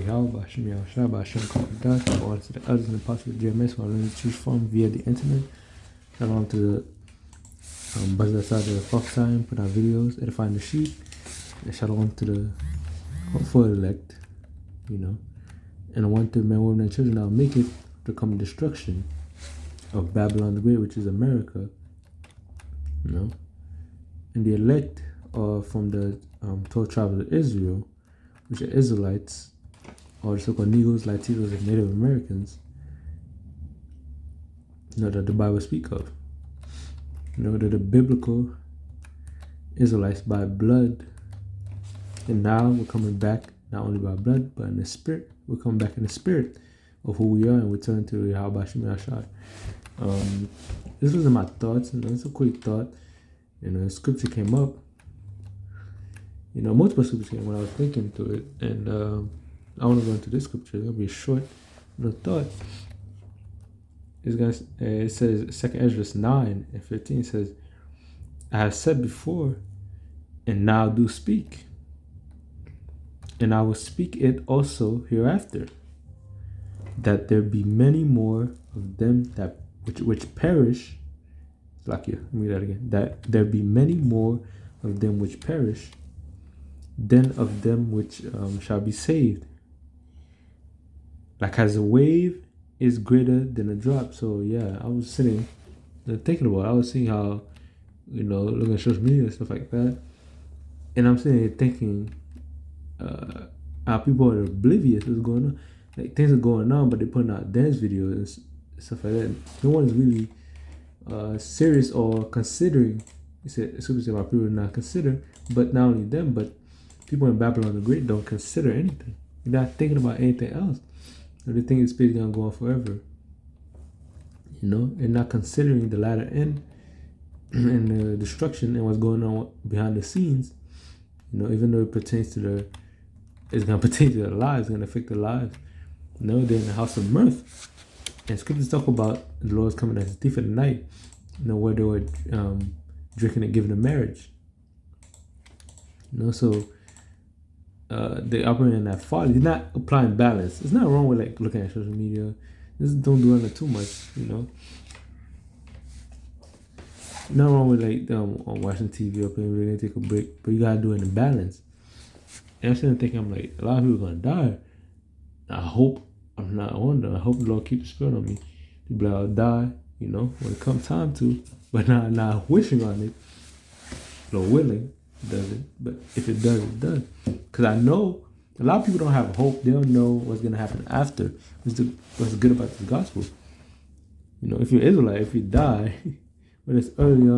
Yahweh, Hashem Yahushua, Hashem Kodash, shalom to the others and the apostles of Jeremiah, who I learned to choose from via the internet. Shalom to the brothers outside of the prophesying, put out videos, edifying the sheep, and shalom to the hopeful elect, and I want the men, women, and children that will make it to come destruction of Babylon the Great, which is America, and the elect are from the 12 tribes of Israel, which are Israelites, or the so-called Negroes, Latinos, and Native Americans, that the Bible speaks of. They're the biblical Israelites by blood, and now we're coming back not only by blood, but in the spirit. We're coming back in the spirit of who we are, and we turn to Yahweh Hashem Yahushua. This was in my thoughts, it's a quick thought. Scripture came up. Multiple scriptures came when I was thinking through it, and I want to go into this scripture. It'll be a short little thought. It says, 2 Esdras 9:15 says, I have said before, and now do speak, and I will speak it also hereafter, that there be many more of them that which perish. Let me read that again. That there be many more of them which perish than of them which shall be saved. Like as a wave is greater than a drop. So yeah, I was sitting thinking about it. I was seeing how, looking at social media and stuff like that. And I'm sitting here thinking how people are oblivious what's going on. Like things are going on, but they're putting out dance videos and stuff like that. No one is really serious or considering. It's about people not consider, but not only them, but people in Babylon the Great don't consider anything. They're not thinking about anything else. They think it's going to go on forever. And not considering the latter end and the destruction and what's going on behind the scenes. Even though it pertains to it's going to pertain to their lives, it's going to affect their lives. They're in the house of mirth. And scriptures talk about the Lord's coming as a thief in the night, where they were drinking and giving in marriage. So they operate in that folly. They're not applying balance. It's not wrong with looking at social media. Just don't do it too much, Not wrong with watching TV or playing video, take a break, but you gotta do it in balance. And I'm sitting thinking, a lot of people are gonna die. I hope the Lord keep the spirit on me. People I'll die, when it comes time to, but not wishing on it. Lord willing, does it. But if it does, it does. Because I know a lot of people don't have hope. They don't know what's gonna happen after. What's good about the gospel. If you're Israelite, if you die, whether it's early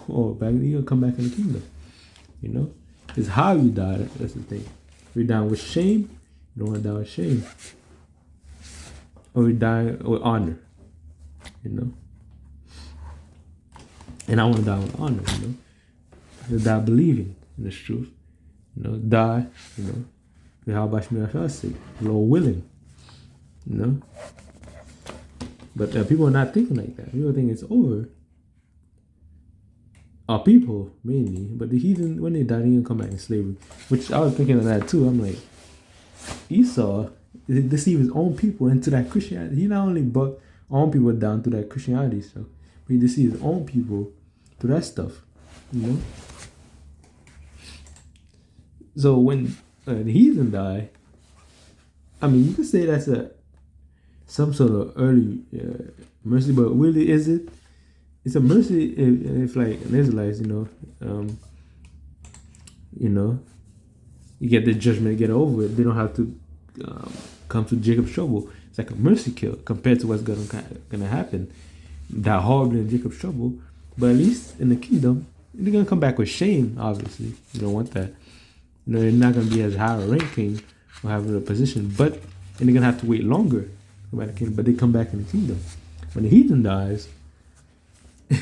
or back, you're gonna come back in the kingdom. It's how you die. That's the thing. If you're dying with shame, you don't want to die with shame. Or you die with honor. And I want to die with honor. To die believing in this truth. Die. How about me? I say, Lord willing. But people are not thinking like that. People think it's over. Our people mainly, but the heathen, when they die, they gonna come back in slavery. Which I was thinking of that too. I'm like, Esau deceived his own people into that Christianity. He not only brought own people down to that Christianity stuff, but he deceived his own people to that stuff. So when the heathen die, you could say that's some sort of early mercy, but really is it? It's a mercy if like an Israelite, you get the judgment, get over it. They don't have to come to Jacob's trouble. It's like a mercy kill compared to what's gonna happen. That horribly in Jacob's trouble, but at least in the kingdom, they're gonna come back with shame. Obviously, you don't want that. They're not gonna be as high a ranking or have a position, but they're gonna have to wait longer to come back to the kingdom. But they come back in the kingdom. When the heathen dies,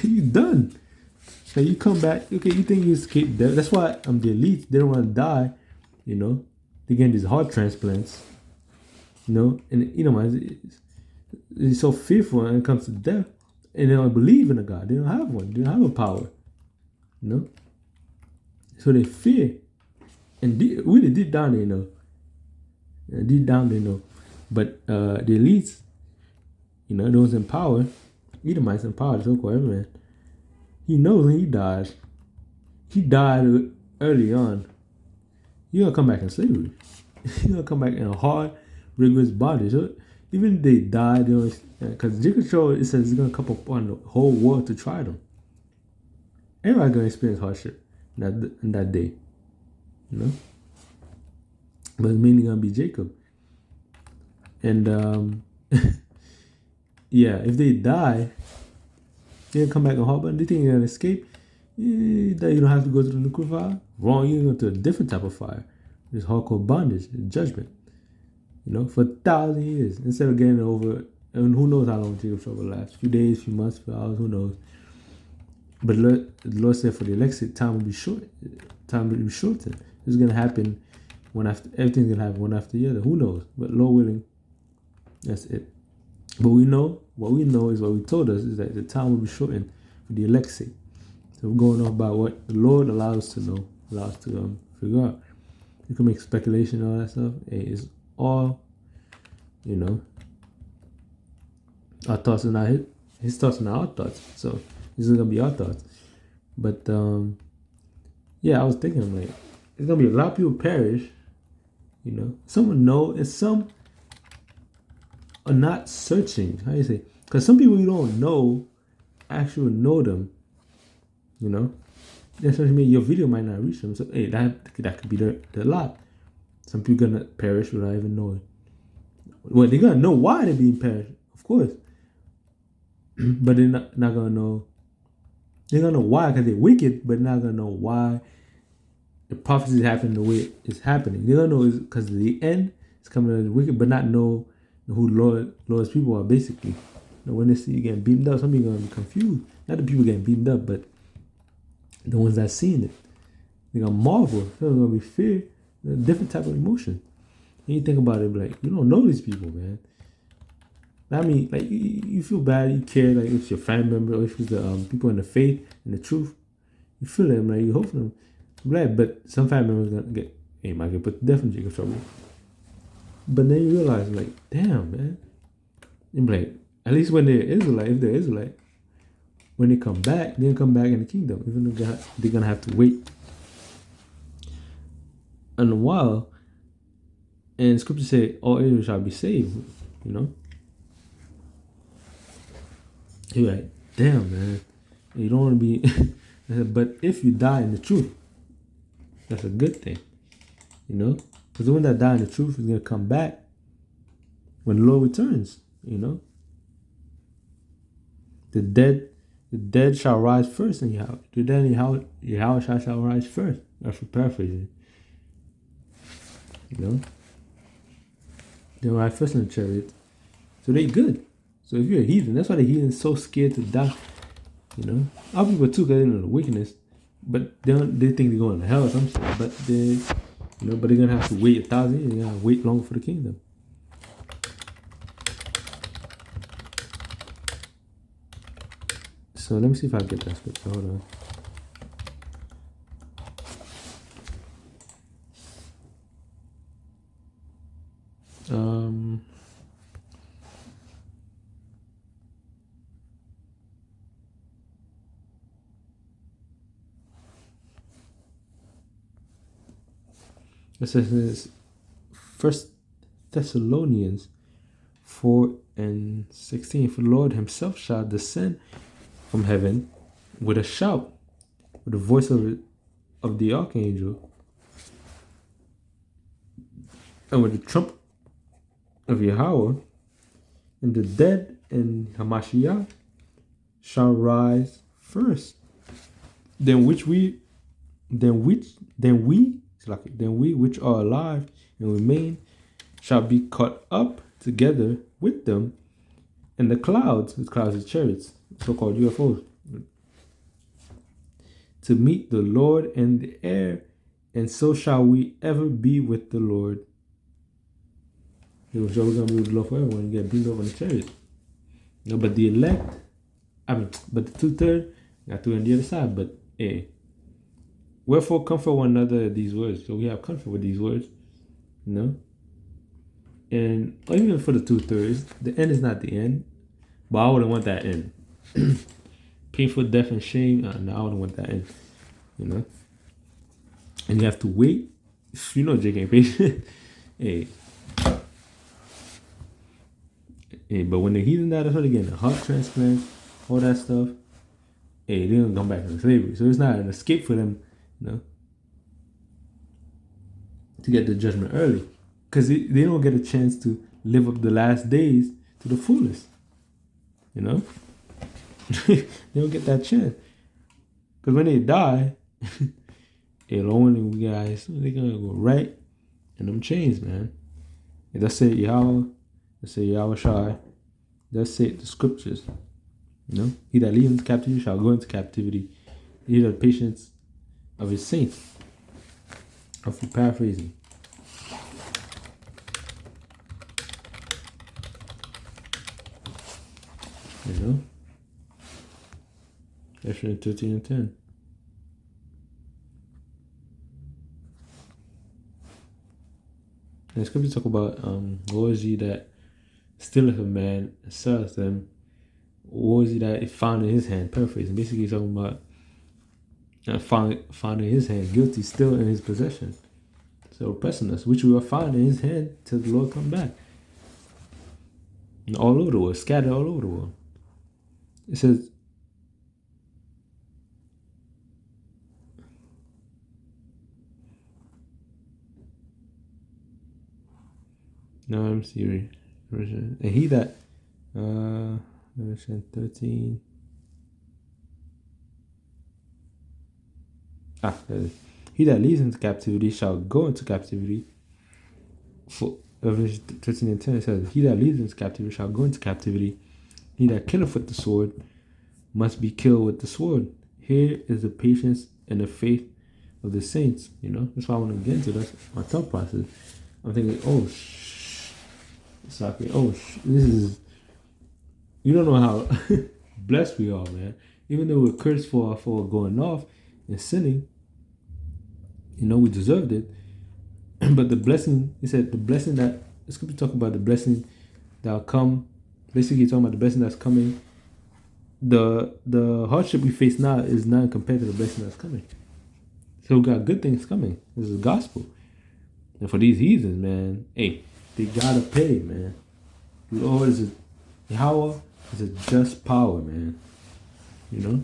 you're done. So you come back, okay, you think you escaped death. That's why the elites, they don't want to die, They're getting these heart transplants, and it's so fearful when it comes to death, and they don't believe in a God. They don't have one. They don't have a power, So they fear, and really deep down they know. Deep down they know. But the elites, those in power, Edomites in power, so called man, he knows when he died early on, you're gonna come back in slavery. You're gonna come back in a hard, rigorous bondage. So even if they die, because Jacob's trouble, it says it's gonna come upon the whole world to try them. Everybody's gonna experience hardship in that day, But it's mainly gonna be Jacob. And yeah, if they die, they're gonna come back in hard bondage. They think they're gonna escape. That you don't have to go to the nuclear fire. Wrong, you're going to a different type of fire. It's hardcore bondage, judgment. For 1,000 years. Instead of getting over, and who knows how long Jacob's trouble lasts. Few days, few months, few hours, who knows. But the Lord said for the elect, time will be short. Time will be shortened. It's gonna happen everything's gonna happen one after the other. Who knows? But Lord willing, that's it. But what we know is what we told us is that the time will be shortened for the elect's sake. So we're going off about what the Lord allows us to know, allows us to figure out. You can make speculation and all that stuff. Hey, it's all, our thoughts are not his thoughts are not our thoughts. So this is gonna be our thoughts. But yeah, I was thinking like there's gonna be a lot of people perish. Some will know, and some are not searching. How do you say? Because some people you don't know actually know them. That's what I mean. Your video might not reach them. So hey, that could be the lot. Some people gonna perish without even knowing. Well, they're gonna know why they're being perished, of course. But they're not gonna know. They're gonna know why because they're wicked, but they're not gonna know why the prophecy is happening the way it's happening. They're gonna know it's because the end is coming as wicked, but not know who Lord's people are basically. When they see you getting beaten up, some people are gonna be confused. Not the people getting beaten up, but the ones that seen it. They're gonna marvel. There's gonna be fear, a different type of emotion. And you think about it, like, you don't know these people, man. I mean, like, you feel bad, you care, like, if it's your family member or if it's the people in the faith and the truth. You feel them, like, you hope for them. I'm glad, but some family members might get put to death in Jacob's trouble. But then you realize, like, damn, man. You're like, at least when they're Israelite, if they're Israelite, when they come back, they'll come back in the kingdom, even though they're going to have to wait a while. And scripture say, all Israel shall be saved, You're like, damn, man. You don't want to be... But if you die in the truth, that's a good thing, Because the one that died in the truth is going to come back when the Lord returns, The dead shall rise first in Yahweh. The dead in Yahweh shall rise first. That's for paraphrasing. They rise first in the chariot. So they good. So if you're a heathen, that's why the heathen is so scared to die. Other people too, because they know the wickedness. But they think they're going to hell or something. But but they're gonna have to wait 1,000 years. They're gonna wait longer for the kingdom. So let me see if I get that scripture. Hold on. It says this, 1 Thessalonians 4:16. For the Lord himself shall descend from heaven with a shout, with the voice of the archangel, and with the trump of Yahweh, and the dead in Hamashiach shall rise first. Then we which are alive and remain shall be caught up together with them in the clouds of chariots, so-called UFOs, to meet the Lord in the air, and so shall we ever be with the Lord. We're going to be with the Lord forever when you get beamed up on the chariot. But the elect, but the 2/3 got to on the other side. But hey, wherefore comfort one another these words. So we have comfort with these words, And even for the 2/3, the end is not the end. But I wouldn't want that end. Painful death and shame. No, I wouldn't want that end. You know? And you have to wait. You know Jake ain't patient. Hey. Hey, but when the heathen die, that's what they get. The heart transplant, all that stuff. Hey, they don't come back from slavery. So it's not an escape for them, you know, to get the judgment early. Because they don't get a chance to live up the last days to the fullest. You know? They don't get that chance. Because when they die, hey, the only guys, they're going to go right in them chains, man. And that's it, Yahweh. That's it, Yahweh Shai. That's it, the scriptures. You know? He that leads into captivity shall go into captivity. He that the patience of his saints. I'm paraphrasing. You know? Esdras 13 and 10. And scripture talk about woe is he that stealeth a man and selleth them. Woe is he that is found in his hand. Paraphrasing. Basically talking about found in his hand, guilty still in his possession. So oppressing us, which we are found in his hand till the Lord come back. And all over the world, scattered all over the world. It says, no, I'm serious. And he that, version 13. He that leads into captivity shall go into captivity. For verse 13 and 10 it says, he that leads into captivity shall go into captivity. He that killeth with the sword must be killed with the sword. Here is the patience and the faith of the saints. You know, that's why I want to get into this. My thought process. I'm thinking, this is. You don't know how blessed we are, man. Even though we're cursed for going off and sinning, you know, we deserved it. But the blessing, he said, the blessing that, the scripture talk about the blessing that will come. Basically, talking about the blessing that's coming. The hardship we face now is not compared to the blessing that's coming. So we got good things coming. This is gospel. And for these heathens, man, hey, they gotta pay, man. Lord is Yahweh is a just power, man. You know?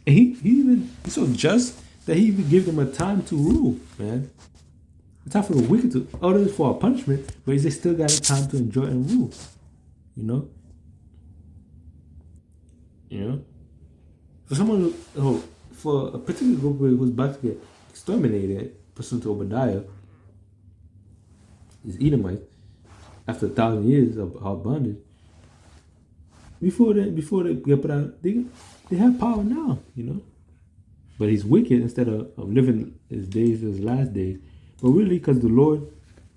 And he's so just that he even gave them a time to rule, man. It's time for the wicked to, others for a punishment, but they still got a time to enjoy and rule. You know? You know? For someone for a particular group who's about to get exterminated, pursuant to Obadiah, is Edomites, after 1,000 years of hard bondage, before they get put out, they have power now, you know? But he's wicked instead of living his days, his last days. But really, because the Lord,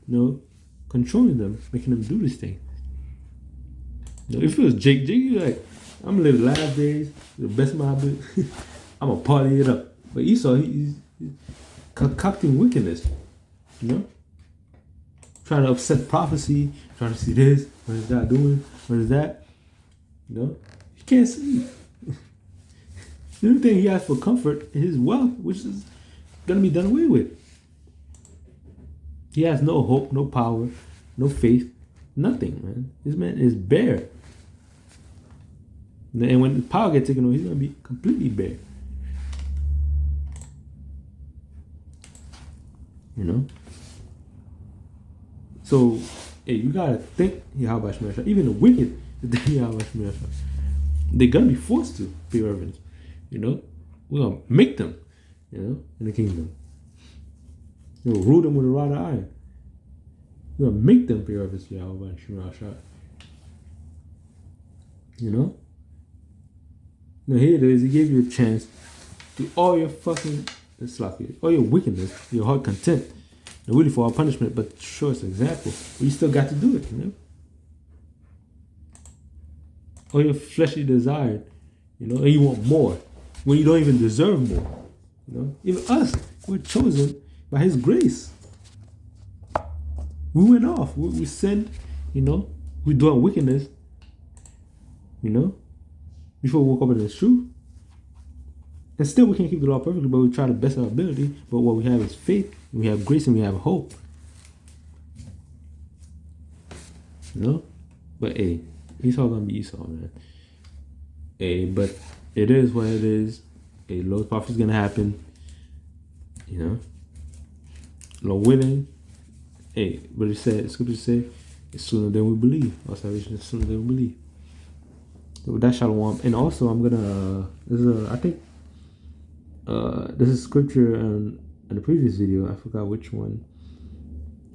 you know, controlling them, making them do this thing. You know, if it was Jake, you're like, I'm gonna live the last days, the best of my ability. I'm gonna party it up. But Esau, he's concocting wickedness, you know? Trying to upset prophecy, trying to see this, what is God doing, what is that? You know? He can't sleep. The only thing he has for comfort is his wealth, which is gonna be done away with. He has no hope, no power, no faith, nothing, man. This man is bare. And when the power gets taken away, he's gonna be completely bare. You know? So, hey, you gotta think Yahweh Shemashah. Even the wicked, Yahweh Shemashah. They're gonna be forced to pay reverence. You know? We're gonna make them, you know, in the kingdom. We'll rule them with a rod of iron. We're gonna make them pay reverence to Yahweh Shemashah. You know? Now here it is, he gave you a chance to all your fucking all your wickedness, your heart content. Not really for our punishment, but show us an example. But you still got to do it, you know? All your fleshly desire, you know, and you want more when you don't even deserve more. You know? Even us, we're chosen by his grace. We went off. We sinned, you know. We doing wickedness, you know, before we woke up in the truth. And still, we can't keep the law perfectly, but we try the best of our ability. But what we have is faith, we have grace, and we have hope. You know? But hey, Esau gonna be Esau, man. Hey, but it is what it is. Hey, Lord's prophecy is gonna happen. You know? Lord willing. Hey, but it said, scripture said, it's sooner than we believe. Our salvation is sooner than we believe. So with that, shalom. And also, I'm gonna, this is scripture in the previous video. I forgot which one.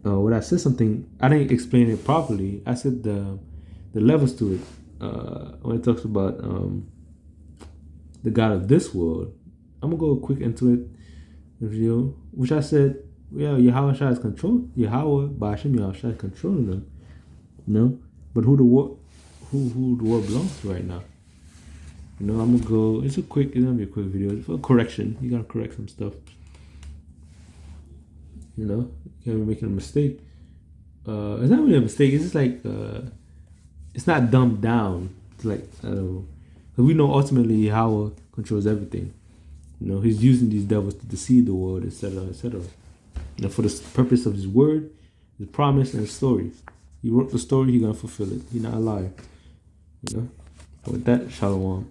When I said something, I didn't explain it properly. I said the levels to it. When it talks about the God of this world, I'm gonna go quick into it. The video, which I said, yeah, Yahweh Shai is controlling Yahweh by Hashem Yahweh Shai is controlling them. You know, but who the world belongs to right now? You know, I'm gonna go. It's gonna be a quick video. It's for a correction. You gotta correct some stuff. You know, you can't be making a mistake. It's not really a mistake. It's just like it's not dumbed down. It's like we know ultimately Yahweh controls everything. You know, he's using these devils to deceive the world, etc., etc. You know, for the purpose of his word, his promise, and his story. He wrote the story. He's gonna fulfill it. He's not a liar. You know. With that, shalom.